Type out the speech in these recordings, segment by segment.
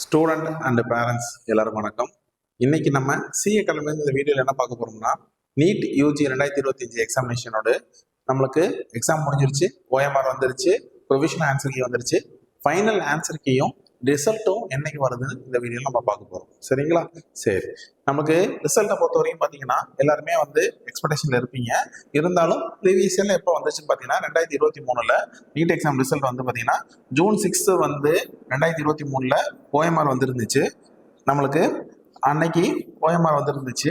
Student and parents எல்லாரும் வணக்கம். இன்னைக்கு நம்ம சிஏ கல்வி இந்த வீடியோவில் என்ன பார்க்க போறோம்னா, நீட் யூஜி 2025 எக்ஸாமினேஷனோட நம்மளுக்கு எக்ஸாம் முடிஞ்சிருச்சு, ஓஎம்ஆர் வந்துருச்சு, ப்ரொவிஷனல் ஆன்சர் கீ வந்துருச்சு, ஃபைனல் ஆன்சர் கீயும் ரிசல்ட்டும் என்னைக்கு வருதுன்னு இந்த வீடியோவில் நம்ம பார்க்க போறோம். சரிங்களா? சரி, நமக்கு ரிசல்ட்டை பொறுத்த வரைக்கும் பார்த்தீங்கன்னா எல்லாருமே எக்ஸ்பெக்டேஷன்ல இருப்பீங்க. இருந்தாலும் ப்ரீவியஸ் இயர்ல எப்போ வந்துச்சுன்னு பார்த்தீங்கன்னா 2023 நீட் எக்ஸாம் ரிசல்ட் பார்த்தீங்கன்னா ஜூன் 6 2023 ஓஎம்ஆர் வந்துருந்துச்சு. நம்மளுக்கு அன்னைக்கு ஓஎம்ஆர் வந்துருந்துச்சு.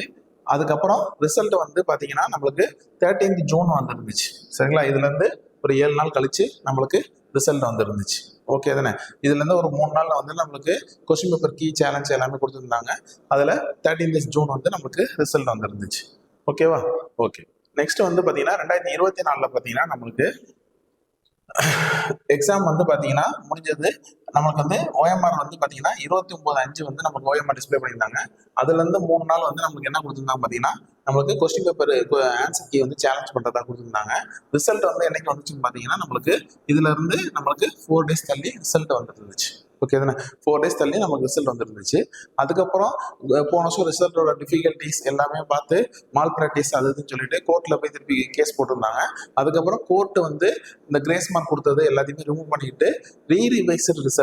அதுக்கப்புறம் ரிசல்ட் பார்த்தீங்கன்னா நம்மளுக்கு 13th ஜூன் வந்துருந்துச்சு. சரிங்களா? இதுல இருந்து ஒரு 7 நாள் கழிச்சு நம்மளுக்கு ரிசல்ட் வந்துருந்துச்சு. ஓகே தானே? இதுல இருந்து ஒரு 3 நாள்ல நம்மளுக்கு கொஸ்டின் பேப்பர் கீ சேலஞ்ச் எல்லாமே கொடுத்துருந்தாங்க. அதுல 13th ஜூன் நம்மளுக்கு ரிசல்ட் வந்துருந்துச்சு. ஓகேவா? ஓகே. நெக்ஸ்ட் பாத்தீங்கன்னா 2024 பாத்தீங்கன்னா நம்மளுக்கு எக்ஸாம் பாத்தீங்கன்னா முடிஞ்சது. நம்மளுக்கு ஓஎம்ஆர் பாத்தீங்கன்னா 29/5 நமக்கு ஓஎம்ஆர் டிஸ்பிளே பண்ணியிருந்தாங்க. அதுல இருந்து 3 நாள் நம்மளுக்கு என்ன கொடுத்துருந்தாங்க பாத்தீங்கன்னா நம்மளுக்கு question paper answer key challenge பண்றதா கொடுத்துருந்தாங்க. ரிசல்ட் என்னைக்கு வந்துச்சுன்னு பாத்தீங்கன்னா நம்மளுக்கு இதுல இருந்து நம்மளுக்கு 4 days தள்ளி ரிசல்ட் வந்துருந்துச்சு. ஓகே தானே? 4 days தள்ளி நமக்கு ரிசல்ட் வந்துருந்துச்சு. அதுக்கப்புறம் போன வருஷம் ரிசல்ட்டோட டிஃபிகல்ட்டிஸ் எல்லாமே பார்த்து மால் ப்ராக்டிஸ் அதுன்னு சொல்லிட்டு கோர்ட்ல போய் திருப்பி கேஸ் போட்டிருந்தாங்க. அதுக்கப்புறம் கோர்ட் இந்த கிரேஸ் மார்க் கொடுத்தது எல்லாத்தையுமே ரிமூவ் பண்ணிட்டு ரீரிவைசட் ரிசல்ட்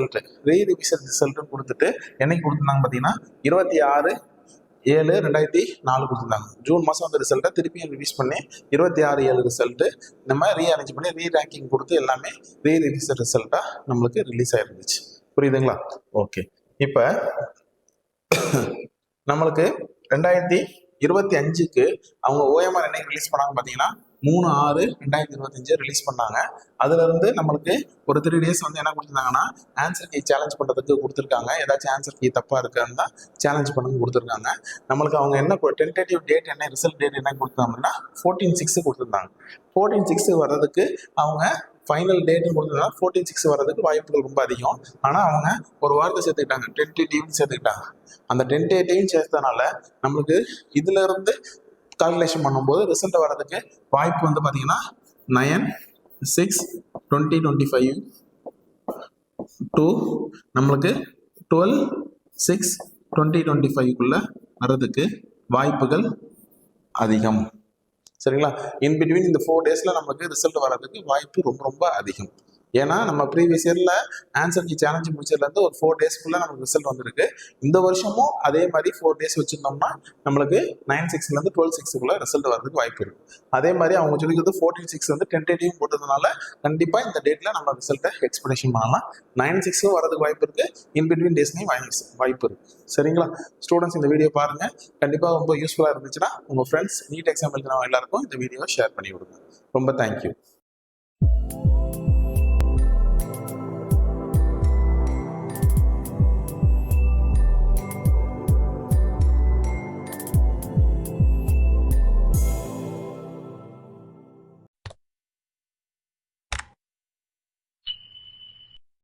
கொடுத்துட்டு என்னைக்கு கொடுத்துருந்தாங்க பார்த்தீங்கன்னா 26/7/2004 கொடுத்துருந்தாங்க. ஜூன் மாதம் ரிசல்ட்டை திருப்பியும் ரிலீஸ் பண்ணி 26/7 ரிசல்ட்டு நம்ம ரீஅரேஞ்ச் பண்ணி ரேங்கிங் கொடுத்து எல்லாமே ரீரிவைசட் ரிசல்ட்டாக நம்மளுக்கு ரிலீஸ் ஆயிருந்துச்சு. புரியுதுங்களா? ஓகே. இப்போ நம்மளுக்கு 2025க்கு அவங்க ஓஎம்ஆர் என்னைக்கு ரிலீஸ் பண்ணாங்க பார்த்தீங்கன்னா 3/6/2025 ரிலீஸ் பண்ணாங்க. அதுல இருந்து நம்மளுக்கு ஒரு 3 days என்ன கொடுத்துருந்தாங்கன்னா ஆன்சர் கீ சேலஞ்ச் பண்றதுக்கு கொடுத்துருக்காங்க. ஏதாச்சும் ஆன்சர் கீ தப்பா இருக்குன்னு தான் சேலஞ்ச் பண்ண கொடுத்துருக்காங்க. நம்மளுக்கு அவங்க என்ன டென்டேட்டிவ் டேட் என்ன ரிசல்ட் டேட் என்ன கொடுத்தாங்கன்னா 14/6 கொடுத்துருந்தாங்க. 14/6 வர்றதுக்கு அவங்க ஃபைனல் டேட்னு கொடுத்ததுனால 14/6 வர்றதுக்கு வாய்ப்புகள் ரொம்ப அதிகம். ஆனால் அவங்க ஒரு வாரத்தை சேர்த்துக்கிட்டாங்க, டென்டேட்டிவ்னு சேர்த்துக்கிட்டாங்க. அந்த டென்டேட்டிவ்னு சேர்த்ததுனால நம்மளுக்கு இதுல இருந்து கால்குலேஷன் பண்ணும்போது ரிசல்ட் வர்றதுக்கு வாய்ப்பு பார்த்தீங்கன்னா 9/6/2025 டு நம்மளுக்கு 12/6/2025 வர்றதுக்கு வாய்ப்புகள் அதிகம். சரிங்களா? இன் பிட்வீன் இந்த 4 daysல நமக்கு ரிசல்ட் வர்றதுக்கு வாய்ப்பு ரொம்ப ரொம்ப அதிகம். ஏன்னா நம்ம ப்ரீவியஸ் இயர்ல ஆன்சர் கீ சேலஞ்ச் முடிச்சதுல இருந்து ஒரு 4 daysக்குள்ள நமக்கு ரிசல்ட் வந்திருக்கு. இந்த வருஷமும் அதே மாதிரி 4 days வச்சிருந்தோம்னா நம்மளுக்கு 9/6 இருந்து 12/6 ரிசல்ட் வர்றதுக்கு வாய்ப்பு இருக்கு. அதே மாதிரி அவங்க சொல்லிக்கிறது 14/6 டென்டேட்டிவ் போட்டதுனால கண்டிப்பா இந்த டேட்ல நம்ம ரிசல்ட்டை எக்ஸ்பெக்டேஷன் பண்ணலாம். 9/6 வரதுக்கு வாய்ப்பு இருக்கு. இன் பிட்வீன் டேஸ்லையும் வாய்ப்பு இருக்கு. சரிங்களா? ஸ்டூடெண்ட்ஸ் இந்த வீடியோ பாருங்க. கண்டிப்பா ரொம்ப யூஸ்ஃபுல்லா இருந்துச்சுன்னா உங்க ஃப்ரெண்ட்ஸ் நீட் எக்ஸாம் எழுதின எல்லாருக்கும் இந்த வீடியோவை ஷேர் பண்ணி விடுங்க. ரொம்ப தேங்க்யூ.